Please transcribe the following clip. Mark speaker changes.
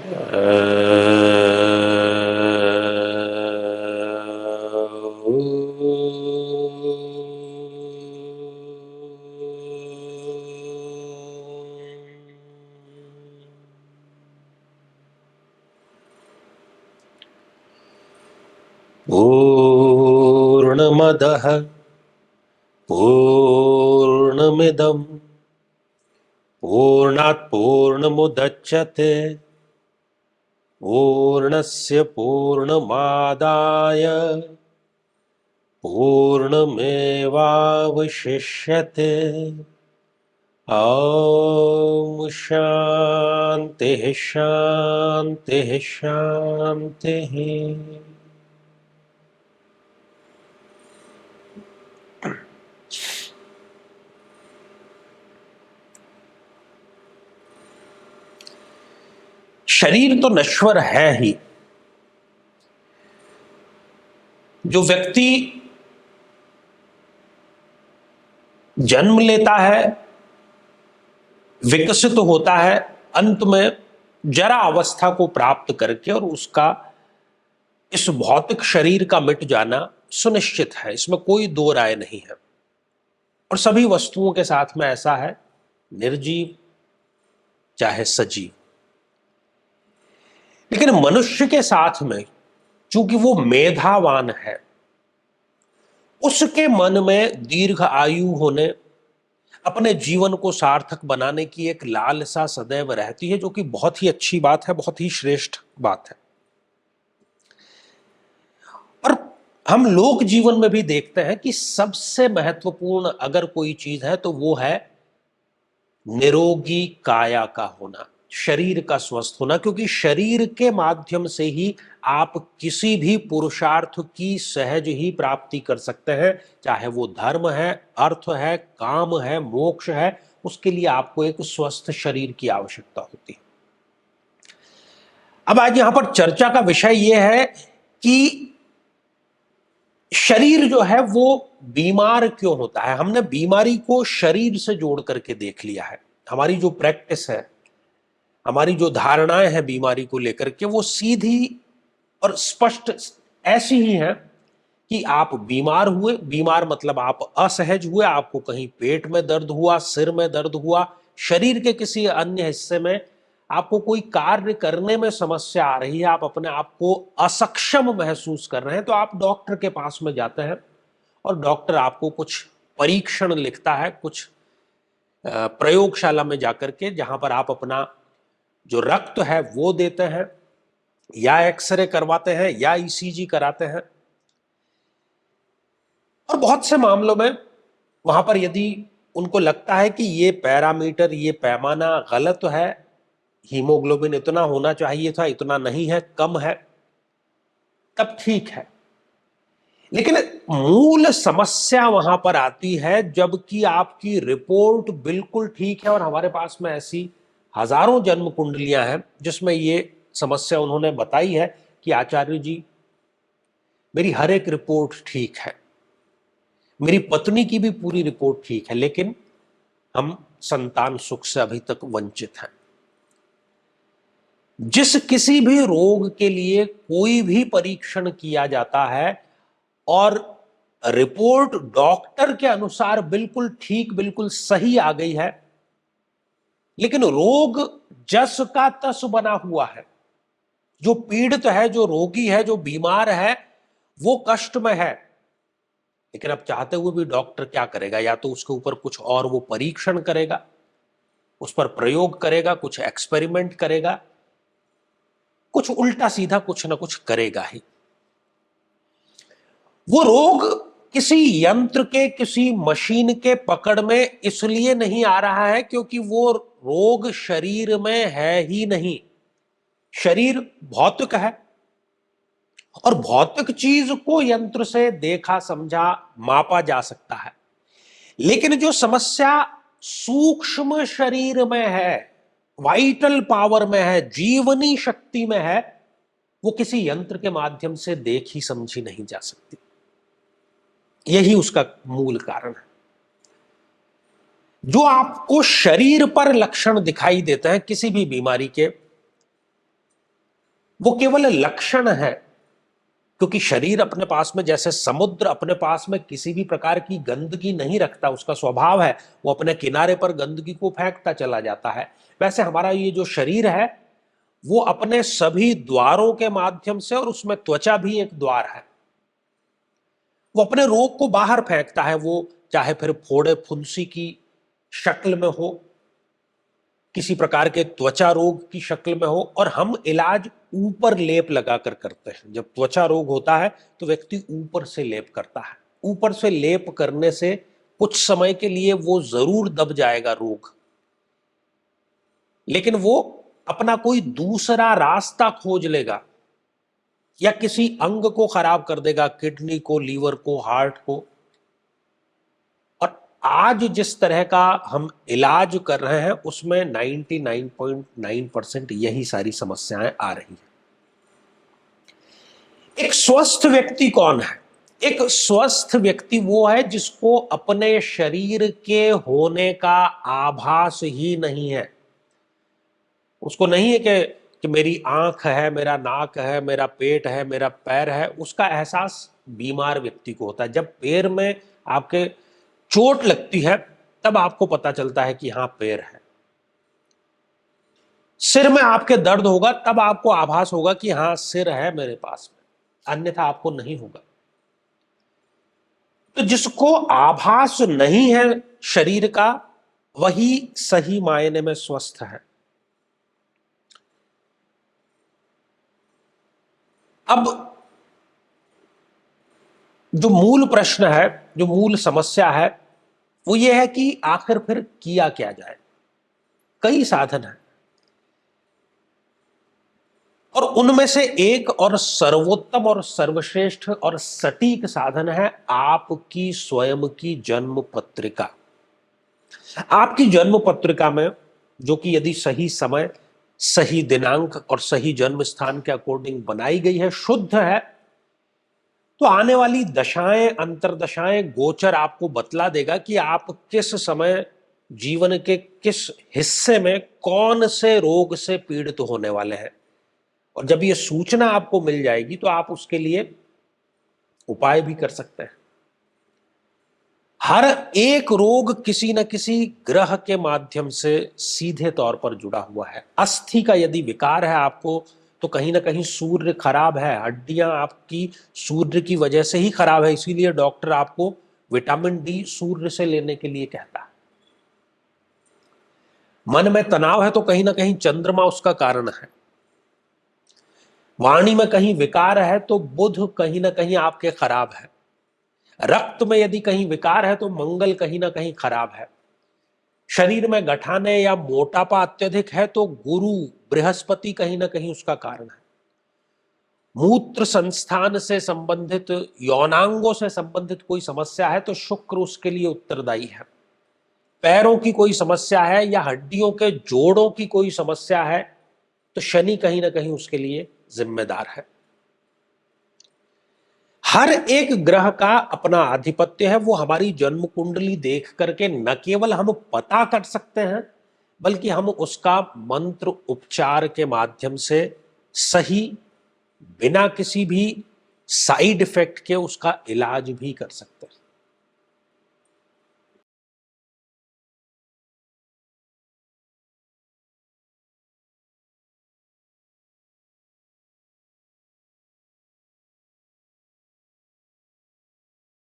Speaker 1: पूर्णमदः पूर्णमिदं पूर्णात् पूर्णमुदच्यते पूर्णस्य पूर्णमादाय पूर्णमेवावशिष्यते। ॐ शान्तिः शान्तिः शान्तिः। शरीर तो नश्वर है ही। जो व्यक्ति जन्म लेता है, विकसित होता है, अंत में जरा अवस्था को प्राप्त करके और उसका इस भौतिक शरीर का मिट जाना सुनिश्चित है, इसमें कोई दो राय नहीं है। और सभी वस्तुओं के साथ में ऐसा है, निर्जीव चाहे सजीव। लेकिन मनुष्य के साथ में चूंकि वो मेधावान है, उसके मन में दीर्घ आयु होने, अपने जीवन को सार्थक बनाने की एक लालसा सदैव रहती है, जो कि बहुत ही अच्छी बात है, बहुत ही श्रेष्ठ बात है। और हम लोक जीवन में भी देखते हैं कि सबसे महत्वपूर्ण अगर कोई चीज है तो वो है निरोगी काया का होना, शरीर का स्वस्थ होना। क्योंकि शरीर के माध्यम से ही आप किसी भी पुरुषार्थ की सहज ही प्राप्ति कर सकते हैं, चाहे वो धर्म है, अर्थ है, काम है, मोक्ष है। उसके लिए आपको एक स्वस्थ शरीर की आवश्यकता होती है। अब आज यहां पर चर्चा का विषय यह है कि शरीर जो है वो बीमार क्यों होता है। हमने बीमारी को शरीर से जोड़ करके देख लिया है। हमारी जो प्रैक्टिस है, हमारी जो धारणाएं हैं बीमारी को लेकर के, वो सीधी और स्पष्ट ऐसी ही है कि आप बीमार हुए, बीमार मतलब आप असहज हुए, आपको कहीं पेट में दर्द हुआ, सिर में दर्द हुआ, शरीर के किसी अन्य हिस्से में आपको कोई कार्य करने में समस्या आ रही है, आप अपने आप को असक्षम महसूस कर रहे हैं, तो आप डॉक्टर के पास में जाते हैं और डॉक्टर आपको कुछ परीक्षण लिखता है, कुछ प्रयोगशाला में जाकर के, जहां पर आप अपना जो रक्त है वो देते हैं, या एक्सरे करवाते हैं, या ईसीजी कराते हैं। और बहुत से मामलों में वहां पर यदि उनको लगता है कि ये पैरामीटर, ये पैमाना गलत है, हीमोग्लोबिन इतना होना चाहिए था, इतना नहीं है, कम है, तब ठीक है। लेकिन मूल समस्या वहां पर आती है जबकि आपकी रिपोर्ट बिल्कुल ठीक है। और हमारे पास में ऐसी हजारों जन्म कुंडलियां हैं जिसमें ये समस्या उन्होंने बताई है कि आचार्य जी, मेरी हर एक रिपोर्ट ठीक है, मेरी पत्नी की भी पूरी रिपोर्ट ठीक है, लेकिन हम संतान सुख से अभी तक वंचित हैं। जिस किसी भी रोग के लिए कोई भी परीक्षण किया जाता है और रिपोर्ट डॉक्टर के अनुसार बिल्कुल ठीक, बिल्कुल सही आ गई है, लेकिन रोग जस का तस बना हुआ है, जो पीड़ित है, जो रोगी है, जो बीमार है, वो कष्ट में है, लेकिन अब चाहते हुए भी डॉक्टर क्या करेगा, या तो उसके ऊपर कुछ और वो परीक्षण करेगा, उस पर प्रयोग करेगा, कुछ एक्सपेरिमेंट करेगा, कुछ उल्टा सीधा कुछ ना कुछ करेगा ही। वो रोग किसी यंत्र के, किसी मशीन के पकड़ में इसलिए नहीं आ रहा है क्योंकि वो रोग शरीर में है ही नहीं। शरीर भौतिक है और भौतिक चीज को यंत्र से देखा, समझा, मापा जा सकता है, लेकिन जो समस्या सूक्ष्म शरीर में है, वाइटल पावर में है, जीवनी शक्ति में है, वो किसी यंत्र के माध्यम से देखी समझी नहीं जा सकती। यही उसका मूल कारण है। जो आपको शरीर पर लक्षण दिखाई देते हैं किसी भी बीमारी के, वो केवल लक्षण है, क्योंकि शरीर अपने पास में, जैसे समुद्र अपने पास में किसी भी प्रकार की गंदगी नहीं रखता, उसका स्वभाव है वो अपने किनारे पर गंदगी को फेंकता चला जाता है, वैसे हमारा ये जो शरीर है वो अपने सभी द्वारों के माध्यम से, और उसमें त्वचा भी एक द्वार है, वो अपने रोग को बाहर फेंकता है। वो चाहे फिर फोड़े फुंसी की शक्ल में हो, किसी प्रकार के त्वचा रोग की शक्ल में हो, और हम इलाज ऊपर लेप लगाकर करते हैं। जब त्वचा रोग होता है तो व्यक्ति ऊपर से लेप करता है। ऊपर से लेप करने से कुछ समय के लिए वो जरूर दब जाएगा रोग, लेकिन वो अपना कोई दूसरा रास्ता खोज लेगा या किसी अंग को खराब कर देगा, किडनी को, लीवर को, हार्ट को। और आज जिस तरह का हम इलाज कर रहे हैं उसमें 99.9% यही सारी समस्याएं आ रही हैं। एक स्वस्थ व्यक्ति कौन है? एक स्वस्थ व्यक्ति वो है जिसको अपने शरीर के होने का आभास ही नहीं है। उसको नहीं है कि मेरी आंख है, मेरा नाक है, मेरा पेट है, मेरा पैर है। उसका एहसास बीमार व्यक्ति को होता है। जब पैर में आपके चोट लगती है तब आपको पता चलता है कि हाँ पैर है। सिर में आपके दर्द होगा तब आपको आभास होगा कि हाँ सिर है मेरे पास में, अन्यथा आपको नहीं होगा। तो जिसको आभास नहीं है शरीर का, वही सही मायने में स्वस्थ है। अब जो मूल प्रश्न है, जो मूल समस्या है, वो ये है कि आखिर फिर किया क्या जाए। कई साधन हैं और उनमें से एक और सर्वोत्तम और सर्वश्रेष्ठ और सटीक साधन है आपकी स्वयं की जन्म पत्रिका। आपकी जन्म पत्रिका में, जो कि यदि सही समय, सही दिनांक और सही जन्म स्थान के अकॉर्डिंग बनाई गई है, शुद्ध है, तो आने वाली दशाएं, अंतरदशाएं, गोचर आपको बतला देगा कि आप किस समय जीवन के किस हिस्से में कौन से रोग से पीड़ित होने वाले हैं। और जब ये सूचना आपको मिल जाएगी तो आप उसके लिए उपाय भी कर सकते हैं। हर एक रोग किसी न किसी ग्रह के माध्यम से सीधे तौर पर जुड़ा हुआ है। अस्थि का यदि विकार है आपको, तो कहीं ना कहीं सूर्य खराब है, हड्डियां आपकी सूर्य की वजह से ही खराब है, इसीलिए डॉक्टर आपको विटामिन डी सूर्य से लेने के लिए कहता है। मन में तनाव है तो कहीं ना कहीं चंद्रमा उसका कारण है। वाणी में कहीं विकार है तो बुध कहीं ना कहीं आपके खराब है। रक्त में यदि कहीं विकार है तो मंगल कहीं ना कहीं खराब है। शरीर में गठाने या मोटापा अत्यधिक है तो गुरु बृहस्पति कहीं ना कहीं उसका कारण है। मूत्र संस्थान से संबंधित, यौनांगों से संबंधित कोई समस्या है तो शुक्र उसके लिए उत्तरदायी है। पैरों की कोई समस्या है या हड्डियों के जोड़ों की कोई समस्या है तो शनि कहीं ना कहीं उसके लिए जिम्मेदार है। हर एक ग्रह का अपना आधिपत्य है। वो हमारी जन्म कुंडली देख करके न केवल हम पता कर सकते हैं, बल्कि हम उसका मंत्र उपचार के माध्यम से सही, बिना किसी भी साइड इफेक्ट के उसका इलाज भी कर सकते हैं।